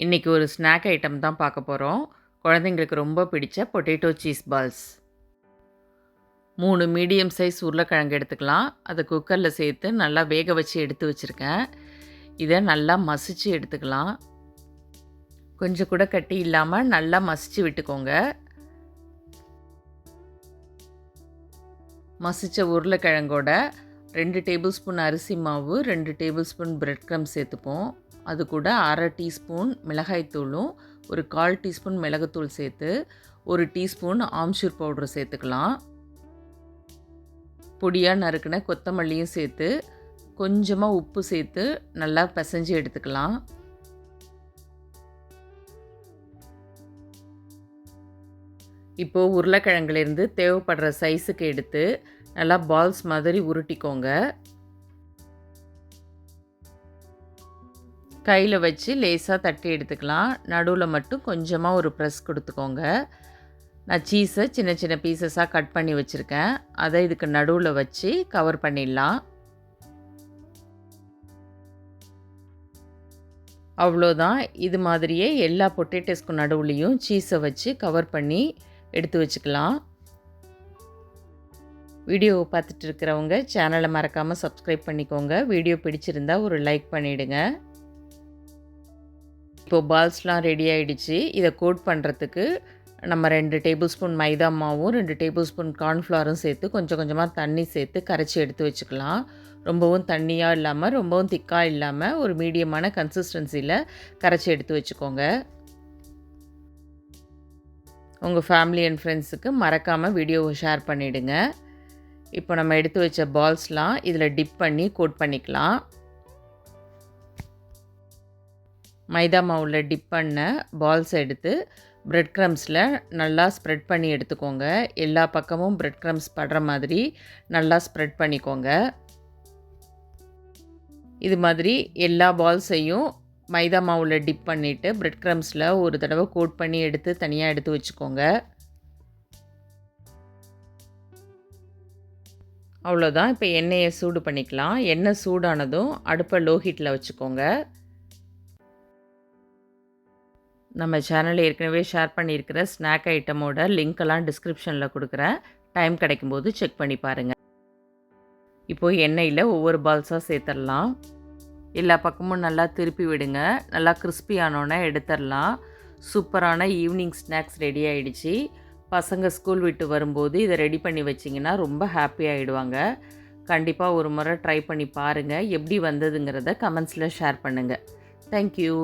இன்றைக்கி ஒரு snack item தான் பார்க்க போகிறோம். குழந்தைங்களுக்கு ரொம்ப பிடிச்ச potato cheese balls. 3 medium size உருளைக்கிழங்கு எடுத்துக்கலாம். அதை குக்கரில் சேர்த்து நல்லா வேக வச்சு எடுத்து வச்சுருக்கேன். இதை நல்லா மசிச்சு எடுத்துக்கலாம். கொஞ்சம் கூட கட்டி இல்லாமல் நல்லா மசிச்சு விட்டுக்கோங்க. மசித்த உருளைக்கிழங்கோட 2 டேபிள் ஸ்பூன் அரிசி மாவு, 2 டேபிள் ஸ்பூன் பிரெட் க்ரம்ஸ் சேர்த்துப்போம். அது கூட 1/2 டீஸ்பூன் மிளகாய்த்தூளும், ஒரு 1/4 டீஸ்பூன் மிளகுத்தூள் சேர்த்து, 1 டீஸ்பூன் ஆம்ச்சூர் பவுடர் சேர்த்துக்கலாம். பொடியாக நறுக்கின கொத்தமல்லியும் சேர்த்து, கொஞ்சமாக உப்பு சேர்த்து நல்லா பிசைஞ்சு எடுத்துக்கலாம். இப்போது உருளைக்கிழங்குலேருந்து தேவைப்படுற சைஸுக்கு எடுத்து நல்லா பால்ஸ் மாதிரி உருட்டிக்கோங்க. கையில் வச்சு லேசாக தட்டி எடுத்துக்கலாம். நடுவில் மட்டும் கொஞ்சமாக ஒரு ப்ரெஸ் கொடுத்துக்கோங்க. நான் சீஸை சின்ன சின்ன பீசஸாக கட் பண்ணி வச்சுருக்கேன். அதை இதுக்கு நடுவில் வச்சு கவர் பண்ணிடலாம். அவ்வளோதான். இது மாதிரியே எல்லா பொட்டேட்டோஸ்க்கும் நடுவுலையும் சீஸை வச்சு கவர் பண்ணி எடுத்து வச்சுக்கலாம். வீடியோவை பார்த்துட்டு இருக்கிறவங்க சேனலை மறக்காமல் சப்ஸ்கிரைப் பண்ணிக்கோங்க. வீடியோ பிடிச்சிருந்தா ஒரு லைக் பண்ணிவிடுங்க. இப்போது பால்ஸ்லாம் ரெடி ஆகிடுச்சு. இதை கோட் பண்ணுறதுக்கு நம்ம 2 டேபிள் ஸ்பூன் மைதா மாவும் 2 டேபிள் ஸ்பூன் கார்ன்ஃப்ளவரும் சேர்த்து கொஞ்சம் கொஞ்சமாக தண்ணி சேர்த்து கரைச்சி எடுத்து வச்சுக்கலாம். ரொம்பவும் தண்ணியாக இல்லாமல் ரொம்பவும் திக்காக இல்லாமல் ஒரு மீடியமான கன்சிஸ்டன்சியில் கரைச்சி எடுத்து வச்சுக்கோங்க. உங்கள் ஃபேமிலி அண்ட் ஃப்ரெண்ட்ஸுக்கு மறக்காமல் வீடியோவை ஷேர் பண்ணிவிடுங்க. இப்போ நம்ம எடுத்து வச்ச பால்ஸ்லாம் இதில் டிப் பண்ணி கோட் பண்ணிக்கலாம். மைதா மாவில் டிப் பண்ண பால்ஸ் எடுத்து பிரெட் க்ரம்ஸில் நல்லா ஸ்ப்ரெட் பண்ணி எடுத்துக்கோங்க. எல்லா பக்கமும் பிரெட் க்ரம்ஸ் படுற மாதிரி நல்லா ஸ்ப்ரெட் பண்ணிக்கோங்க. இது மாதிரி எல்லா பால்ஸையும் மைதா மாவில் டிப் பண்ணிவிட்டு பிரெட் க்ரம்ஸில் ஒரு தடவை கோட் பண்ணி எடுத்து தனியாக எடுத்து வச்சுக்கோங்க. அவ்வளோதான். இப்போ எண்ணெயை சூடு பண்ணிக்கலாம். எண்ணெய் சூடானதும் அடுப்பை லோ ஹீட்டில் வச்சுக்கோங்க. நம்ம சேனலில் ஏற்கனவே ஷேர் பண்ணியிருக்கிற ஸ்நாக் ஐட்டமோட லிங்க்கெல்லாம் டிஸ்கிரிப்ஷனில் கொடுக்குறேன். டைம் கிடைக்கும்போது செக் பண்ணி பாருங்கள். இப்போது எண்ணெயில் ஒவ்வொரு பால்ஸாக சேர்த்துடலாம். எல்லா பக்கமும் நல்லா திருப்பி விடுங்க. நல்லா கிறிஸ்பி ஆனோன்னே எடுத்துடலாம். சூப்பரான ஈவினிங் ஸ்நாக்ஸ் ரெடி ஆகிடுச்சு. பசங்க ஸ்கூல் விட்டு வரும்போது இதை ரெடி பண்ணி வச்சிங்கன்னா ரொம்ப ஹாப்பி ஆகிடுவாங்க. கண்டிப்பாக ஒரு முறை ட்ரை பண்ணி பாருங்கள். எப்படி வந்ததுங்கிறத கமெண்ட்ஸில் ஷேர் பண்ணுங்கள். தேங்க்யூ.